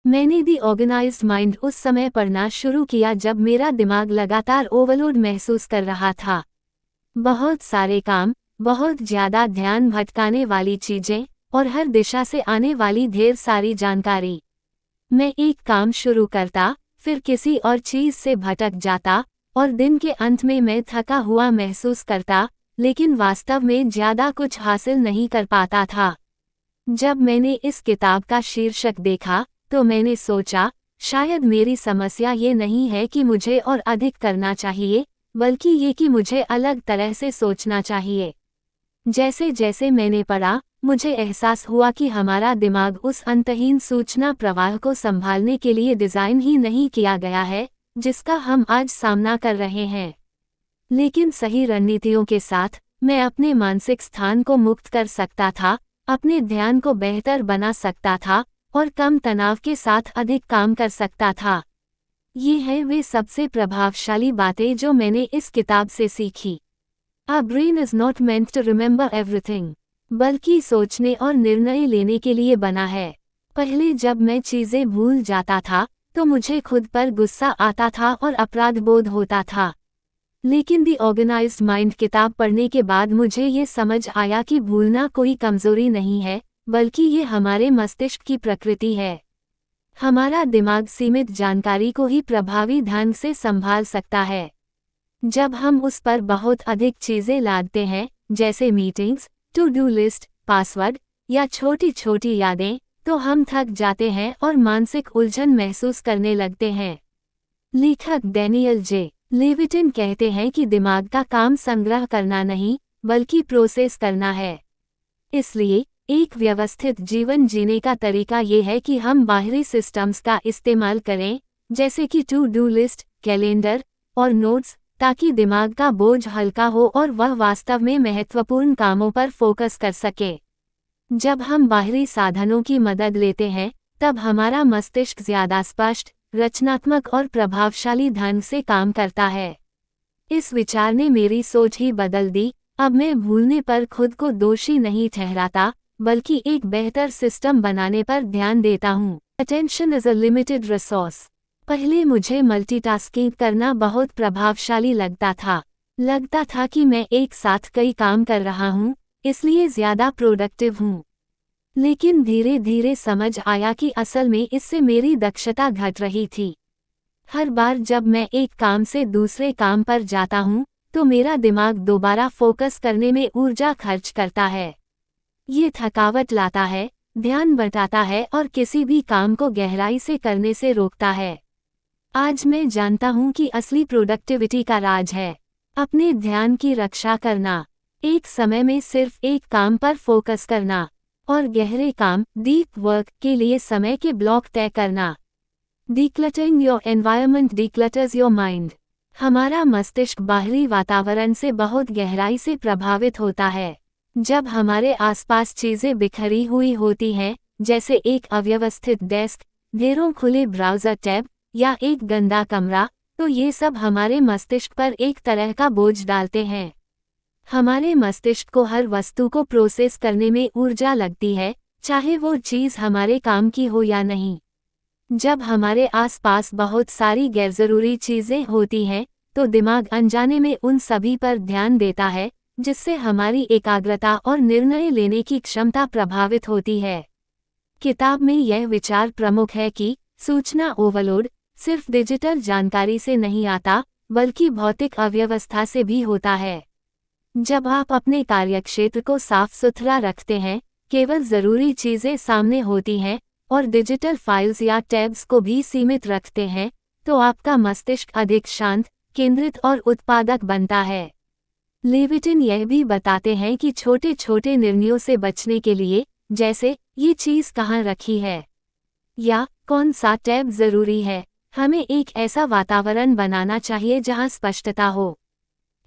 मैंने दी organised mind उस समय पढ़ना शुरू किया जब मेरा दिमाग लगातार ओवरलोड महसूस कर रहा था। बहुत सारे काम, बहुत ज्यादा ध्यान भटकाने वाली चीजें और हर दिशा से आने वाली ढेर सारी जानकारी। मैं एक काम शुरू करता, फिर किसी और चीज से भटक जाता और दिन के अंत में मैं थका हुआ महसूस करता, लेकिन वास्तव में ज्यादा कुछ हासिल नहीं कर पाता था। जब मैंने इस किताब का शीर्षक देखा तो मैंने सोचा, शायद मेरी समस्या ये नहीं है कि मुझे और अधिक करना चाहिए, बल्कि ये कि मुझे अलग तरह से सोचना चाहिए। जैसे जैसे मैंने पढ़ा, मुझे एहसास हुआ कि हमारा दिमाग उस अंतहीन सूचना प्रवाह को संभालने के लिए डिज़ाइन ही नहीं किया गया है, जिसका हम आज सामना कर रहे हैं। लेकिन सही रणनीतियों के साथ, मैं अपने मानसिक स्थान को मुक्त कर सकता था, अपने ध्यान को बेहतर बना सकता था और कम तनाव के साथ अधिक काम कर सकता था। ये हैं वे सबसे प्रभावशाली बातें जो मैंने इस किताब से सीखी। Our brain is not meant to remember everything, बल्कि सोचने और निर्णय लेने के लिए बना है। पहले जब मैं चीजें भूल जाता था, तो मुझे खुद पर गुस्सा आता था और अपराध बोध होता था। लेकिन दी ऑर्गेनाइज्ड माइंड किताब पढ़ने के बाद मुझे ये समझ आया कि भूलना कोई कमजोरी नहीं है, बल्कि ये हमारे मस्तिष्क की प्रकृति है। हमारा दिमाग सीमित जानकारी को ही प्रभावी ढंग से संभाल सकता है। जब हम उस पर बहुत अधिक चीजें लादते हैं, जैसे meetings, to do list, password या छोटी छोटी यादें, तो हम थक जाते हैं और मानसिक उलझन महसूस करने लगते हैं। लेखक डैनियल जे. लेविटिन कहते हैं कि दिमाग का काम संग्रह करना नहीं, बल्कि प्रोसेस करना है। इसलिए एक व्यवस्थित जीवन जीने का तरीका ये है कि हम बाहरी सिस्टम्स का इस्तेमाल करें, जैसे कि टू डू लिस्ट, कैलेंडर और नोट्स, ताकि दिमाग का बोझ हल्का हो और वह वास्तव में महत्वपूर्ण कामों पर फोकस कर सके। जब हम बाहरी साधनों की मदद लेते हैं, तब हमारा मस्तिष्क ज्यादा स्पष्ट, रचनात्मक और प्रभावशाली ढंग से काम करता है। इस विचार ने मेरी सोच ही बदल दी। अब मैं भूलने पर खुद को दोषी नहीं ठहराता, बल्कि एक बेहतर सिस्टम बनाने पर ध्यान देता हूँ। Attention is a limited resource. पहले मुझे मल्टीटास्किंग करना बहुत प्रभावशाली लगता था कि मैं एक साथ कई काम कर रहा हूँ, इसलिए ज्यादा प्रोडक्टिव हूँ। लेकिन धीरे धीरे समझ आया कि असल में इससे मेरी दक्षता घट रही थी। हर बार जब मैं एक काम से दूसरे काम पर जाता हूँ, तो मेरा दिमाग दोबारा फोकस करने में ऊर्जा खर्च करता है। ये थकावट लाता है, ध्यान बटाता है और किसी भी काम को गहराई से करने से रोकता है। आज मैं जानता हूँ कि असली प्रोडक्टिविटी का राज है अपने ध्यान की रक्षा करना, एक समय में सिर्फ एक काम पर फोकस करना और गहरे काम, डीप वर्क के लिए समय के ब्लॉक तय करना। Decluttering your environment declutters your mind. हमारा मस्तिष्क बाहरी वातावरण से बहुत गहराई से प्रभावित होता है। जब हमारे आसपास चीजें बिखरी हुई होती हैं, जैसे एक अव्यवस्थित डेस्क, ढेरों खुले ब्राउज़र टैब या एक गंदा कमरा, तो ये सब हमारे मस्तिष्क पर एक तरह का बोझ डालते हैं। हमारे मस्तिष्क को हर वस्तु को प्रोसेस करने में ऊर्जा लगती है, चाहे वो चीज़ हमारे काम की हो या नहीं। जब हमारे आसपास बहुत सारी गैरजरूरी चीज़ें होती हैं, तो दिमाग अनजाने में उन सभी पर ध्यान देता है, जिससे हमारी एकाग्रता और निर्णय लेने की क्षमता प्रभावित होती है। किताब में यह विचार प्रमुख है कि सूचना ओवरलोड सिर्फ डिजिटल जानकारी से नहीं आता, बल्कि भौतिक अव्यवस्था से भी होता है। जब आप अपने कार्यक्षेत्र को साफ सुथरा रखते हैं, केवल ज़रूरी चीज़ें सामने होती हैं और डिजिटल फाइल्स या टैब्स को भी सीमित रखते हैं, तो आपका मस्तिष्क अधिक शांत, केंद्रित और उत्पादक बनता है। लेविटिन यह भी बताते हैं कि छोटे छोटे निर्णयों से बचने के लिए, जैसे ये चीज़ कहाँ रखी है या कौन सा टैब ज़रूरी है, हमें एक ऐसा वातावरण बनाना चाहिए जहां स्पष्टता हो।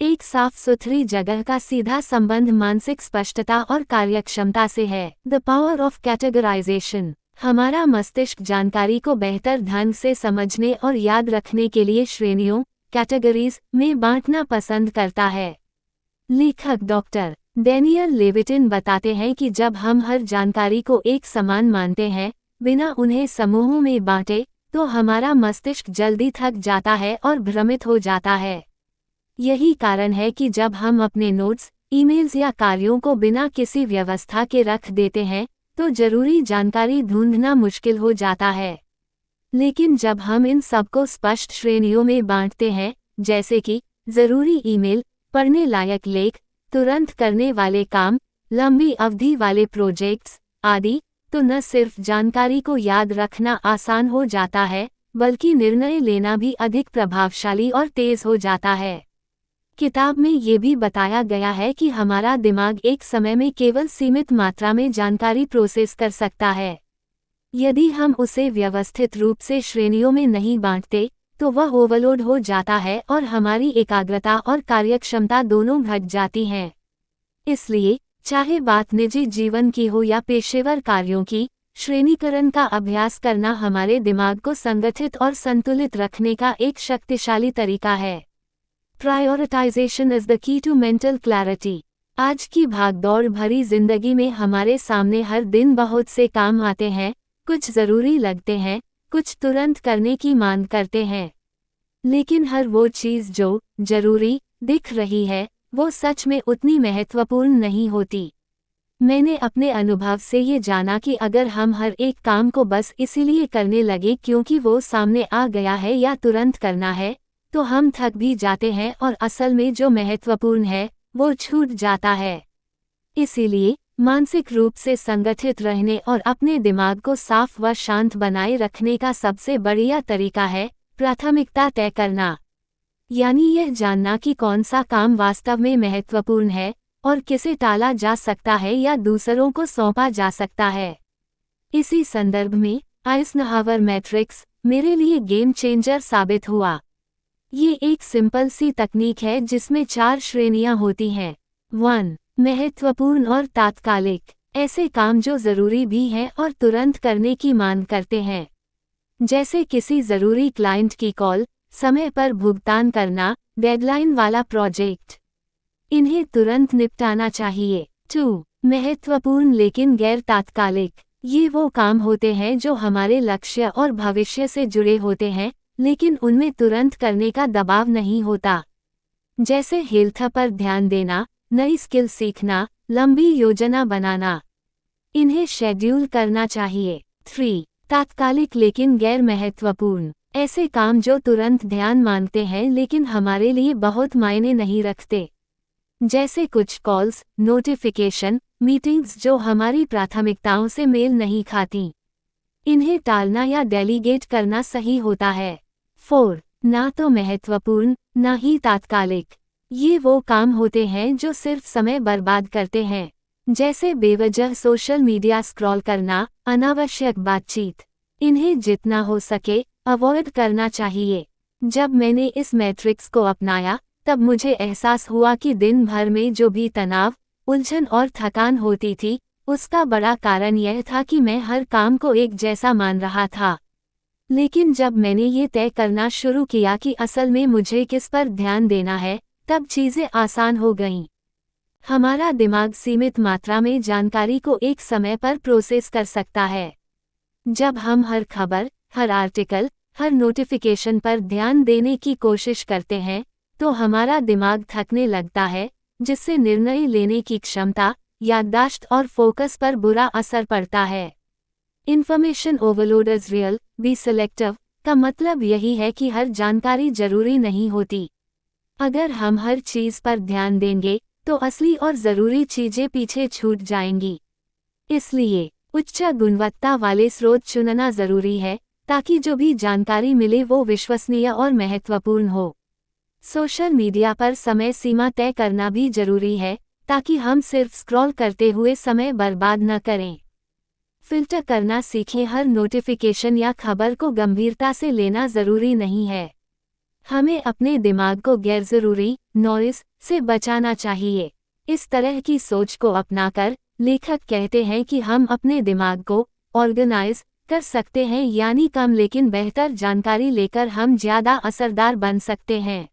एक साफ सुथरी जगह का सीधा संबंध मानसिक स्पष्टता और कार्यक्षमता से है। The power of categorisation. हमारा मस्तिष्क जानकारी को बेहतर ढंग से समझने और याद रखने के लिए श्रेणियों, कैटेगरीज में बांटना पसंद करता है। लेखक डॉक्टर डैनियल लेविटिन बताते हैं कि जब हम हर जानकारी को एक समान मानते हैं, बिना उन्हें समूहों में बांटे, तो हमारा मस्तिष्क जल्दी थक जाता है और भ्रमित हो जाता है। यही कारण है कि जब हम अपने नोट्स, ईमेल्स या कार्यों को बिना किसी व्यवस्था के रख देते हैं, तो जरूरी जानकारी ढूंढना मुश्किल हो जाता है। लेकिन जब हम इन सबको स्पष्ट श्रेणियों में बांटते हैं, जैसे कि जरूरी ईमेल, पढ़ने लायक लेख, तुरंत करने वाले काम, लंबी अवधि वाले प्रोजेक्ट्स आदि, तो न सिर्फ जानकारी को याद रखना आसान हो जाता है, बल्कि निर्णय लेना भी अधिक प्रभावशाली और तेज हो जाता है। किताब में ये भी बताया गया है कि हमारा दिमाग एक समय में केवल सीमित मात्रा में जानकारी प्रोसेस कर सकता है। यदि हम उसे व्यवस्थित रूप से श्रेणियों में नहीं बांटते, तो वह ओवरलोड हो जाता है और हमारी एकाग्रता और कार्यक्षमता दोनों घट जाती हैं। इसलिए, चाहे बात निजी जीवन की हो या पेशेवर कार्यों की, श्रेणीकरण का अभ्यास करना हमारे दिमाग को संगठित और संतुलित रखने का एक शक्तिशाली तरीका है। Prioritisation is the key to mental clarity. आज की भागदौड़ भरी जिंदगी में हमारे सामने हर दिन बहुत से काम आते हैं, कुछ जरूरी लगते हैं, कुछ तुरंत करने की मांग करते हैं। लेकिन हर वो चीज़ जो जरूरी दिख रही है, वो सच में उतनी महत्वपूर्ण नहीं होती। मैंने अपने अनुभव से ये जाना कि अगर हम हर एक काम को बस इसीलिए करने लगे क्योंकि वो सामने आ गया है या तुरंत करना है, तो हम थक भी जाते हैं और असल में जो महत्वपूर्ण है, वो छूट जाता है। इसीलिए, मानसिक रूप से संगठित रहने और अपने दिमाग को साफ व शांत बनाए रखने का सबसे बढ़िया तरीका है प्राथमिकता तय करना। यानी यह जानना कि कौन सा काम वास्तव में महत्वपूर्ण है और किसे टाला जा सकता है या दूसरों को सौंपा जा सकता है। इसी संदर्भ में आइज़नहावर मैट्रिक्स मेरे लिए गेम चेंजर साबित हुआ। ये एक सिंपल सी तकनीक है जिसमें 4 श्रेणियां होती हैं। 1. महत्वपूर्ण और तात्कालिक, ऐसे काम जो जरूरी भी हैं और तुरंत करने की मांग करते हैं। जैसे किसी जरूरी क्लाइंट की कॉल, समय पर भुगतान करना, डेडलाइन वाला प्रोजेक्ट। इन्हें तुरंत निपटाना चाहिए। 2. महत्वपूर्ण लेकिन गैर तात्कालिक, ये वो काम होते हैं जो हमारे लक्ष्य और भविष्य से जुड़े होते हैं, लेकिन उनमें तुरंत करने का दबाव नहीं होता। जैसे हेल्थ पर ध्यान देना, नई स्किल सीखना, लंबी योजना बनाना। इन्हें शेड्यूल करना चाहिए। 3. तात्कालिक लेकिन गैर महत्वपूर्ण, ऐसे काम जो तुरंत ध्यान मांगते हैं लेकिन हमारे लिए बहुत मायने नहीं रखते। जैसे कुछ कॉल्स, नोटिफिकेशन, मीटिंग्स जो हमारी प्राथमिकताओं से मेल नहीं खाती। इन्हें टालना या डेलीगेट करना सही होता है। 4. ना तो महत्वपूर्ण, ना ही तात्कालिक, ये वो काम होते हैं जो सिर्फ समय बर्बाद करते हैं। जैसे बेवजह सोशल मीडिया स्क्रॉल करना, अनावश्यक बातचीत। इन्हें जितना हो सके अवॉइड करना चाहिए। जब मैंने इस मैट्रिक्स को अपनाया, तब मुझे एहसास हुआ कि दिन भर में जो भी तनाव, उलझन और थकान होती थी, उसका बड़ा कारण यह था कि मैं हर काम को एक जैसा मान रहा था। लेकिन जब मैंने ये तय करना शुरू किया कि असल में मुझे किस पर ध्यान देना है, तब चीज़ें आसान हो गईं। हमारा दिमाग सीमित मात्रा में जानकारी को एक समय पर प्रोसेस कर सकता है। जब हम हर खबर, हर आर्टिकल, हर नोटिफिकेशन पर ध्यान देने की कोशिश करते हैं, तो हमारा दिमाग थकने लगता है, जिससे निर्णय लेने की क्षमता, याददाश्त और फोकस पर बुरा असर पड़ता है। Information overload is real, be selective का मतलब यही है कि हर जानकारी जरूरी नहीं होती। अगर हम हर चीज पर ध्यान देंगे, तो असली और ज़रूरी चीजें पीछे छूट जाएंगी। इसलिए, उच्च गुणवत्ता वाले स्रोत चुनना जरूरी है, ताकि जो भी जानकारी मिले वो विश्वसनीय और महत्वपूर्ण हो। सोशल मीडिया पर समय सीमा तय करना भी जरूरी है, ताकि हम सिर्फ स्क्रॉल करते हुए समय बर्बाद न करें। फिल्टर करना सीखें, हर नोटिफिकेशन या खबर को गंभीरता से लेना जरूरी नहीं है। हमें अपने दिमाग को गैरजरूरी नॉइज़ से बचाना चाहिए। इस तरह की सोच को अपनाकर लेखक कहते हैं कि हम अपने दिमाग को ऑर्गेनाइज कर सकते हैं, यानी कम लेकिन बेहतर जानकारी लेकर हम ज़्यादा असरदार बन सकते हैं।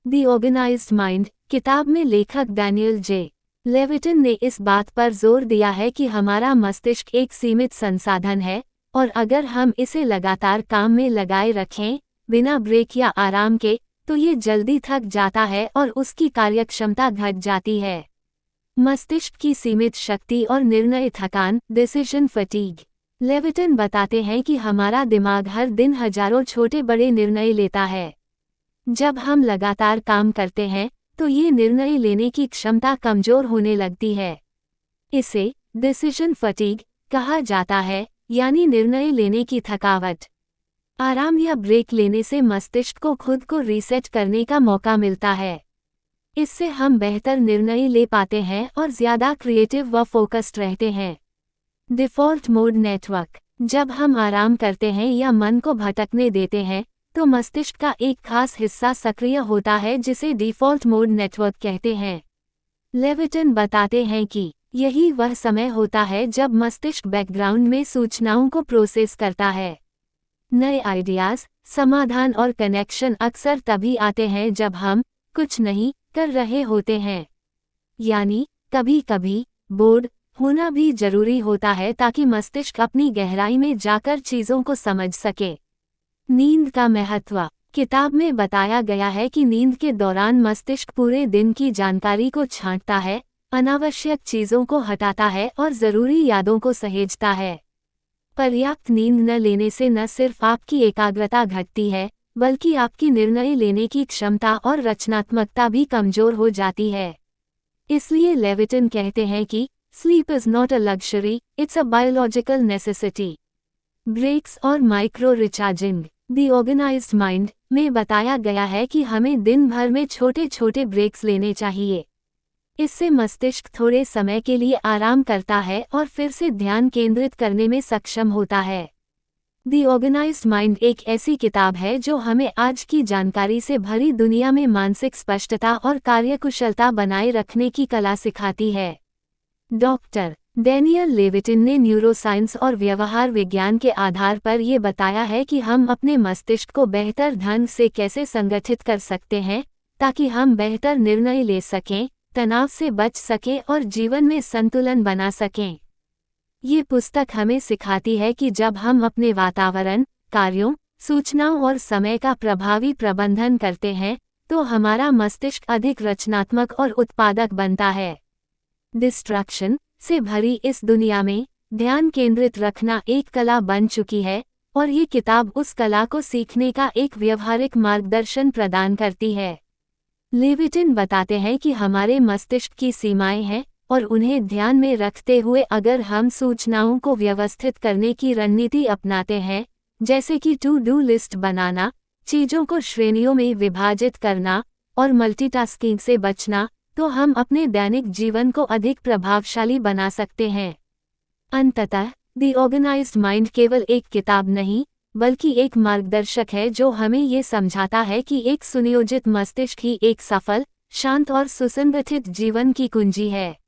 द ऑर्गेनाइज्ड माइंड किताब में लेखक डैनियल जे. लेविटन ने इस बात पर जोर दिया है कि हमारा मस्तिष्क एक सीमित संसाधन है और अगर हम इसे लगातार काम में लगाए रखें, बिना ब्रेक या आराम के, तो ये जल्दी थक जाता है और उसकी कार्यक्षमता घट जाती है। मस्तिष्क की सीमित शक्ति और निर्णय थकान, डिसीजन फटीग। लेविटन बताते हैं कि हमारा दिमाग हर दिन हजारों छोटे बड़े निर्णय लेता है। जब हम लगातार काम करते हैं, तो ये निर्णय लेने की क्षमता कमजोर होने लगती है। इसे डिसीजन फटीग कहा जाता है, यानी निर्णय लेने की थकावट। आराम या ब्रेक लेने से मस्तिष्क को खुद को रीसेट करने का मौका मिलता है। इससे हम बेहतर निर्णय ले पाते हैं और ज्यादा क्रिएटिव व फोकस्ड रहते हैं। Default mode network. जब हम आराम करते हैं या मन को भटकने देते हैं, तो मस्तिष्क का एक खास हिस्सा सक्रिय होता है जिसे डिफ़ॉल्ट मोड नेटवर्क कहते हैं। लेविटन बताते हैं कि यही वह समय होता है जब मस्तिष्क बैकग्राउंड में सूचनाओं को प्रोसेस करता है। नए आइडियाज़, समाधान और कनेक्शन अक्सर तभी आते हैं जब हम कुछ नहीं कर रहे होते हैं। यानी कभी-कभी बोर्ड होना भी जरूरी होता है ताकि मस्तिष्क अपनी गहराई में जाकर चीज़ों को समझ सके। नींद का महत्व। किताब में बताया गया है कि नींद के दौरान मस्तिष्क पूरे दिन की जानकारी को छांटता है, अनावश्यक चीज़ों को हटाता है और ज़रूरी यादों को सहेजता है। पर्याप्त नींद न लेने से न सिर्फ आपकी एकाग्रता घटती है, बल्कि आपकी निर्णय लेने की क्षमता और रचनात्मकता भी कमजोर हो जाती है। इसलिए लेविटन कहते हैं कि sleep is not a luxury, it's a biological necessity. Breaks और micro recharging. The Organized Mind में बताया गया है कि हमें दिन भर में छोटे छोटे ब्रेक्स लेने चाहिए। इससे मस्तिष्क थोड़े समय के लिए आराम करता है और फिर से ध्यान केंद्रित करने में सक्षम होता है। द ऑर्गेनाइज्ड माइंड एक ऐसी किताब है जो हमें आज की जानकारी से भरी दुनिया में मानसिक स्पष्टता और कार्यकुशलता बनाए रखने की कला सिखाती है। डॉक्टर डैनियल लेविटिन ने न्यूरोसाइंस और व्यवहार विज्ञान के आधार पर ये बताया है कि हम अपने मस्तिष्क को बेहतर ढंग से कैसे संगठित कर सकते हैं ताकि हम बेहतर निर्णय ले सकें, तनाव से बच सकें और जीवन में संतुलन बना सकें। ये पुस्तक हमें सिखाती है कि जब हम अपने वातावरण, कार्यों, सूचनाओं और समय का प्रभावी प्रबंधन करते हैं, तो हमारा मस्तिष्क अधिक रचनात्मक और उत्पादक बनता है। डिस्ट्रैक्शन से भरी इस दुनिया में ध्यान केंद्रित रखना एक कला बन चुकी है और ये किताब उस कला को सीखने का एक व्यवहारिक मार्गदर्शन प्रदान करती है। लेविटिन बताते हैं कि हमारे मस्तिष्क की सीमाएं हैं और उन्हें ध्यान में रखते हुए अगर हम सूचनाओं को व्यवस्थित करने की रणनीति अपनाते हैं, जैसे कि टू डू लिस्ट बनाना, चीज़ों को श्रेणियों में विभाजित करना और मल्टीटास्किंग से बचना, तो हम अपने दैनिक जीवन को अधिक प्रभावशाली बना सकते हैं। अंततः द ऑर्गेनाइज्ड माइंड केवल एक किताब नहीं, बल्कि एक मार्गदर्शक है जो हमें ये समझाता है कि एक सुनियोजित मस्तिष्क ही एक सफल, शांत और सुसंगठित जीवन की कुंजी है।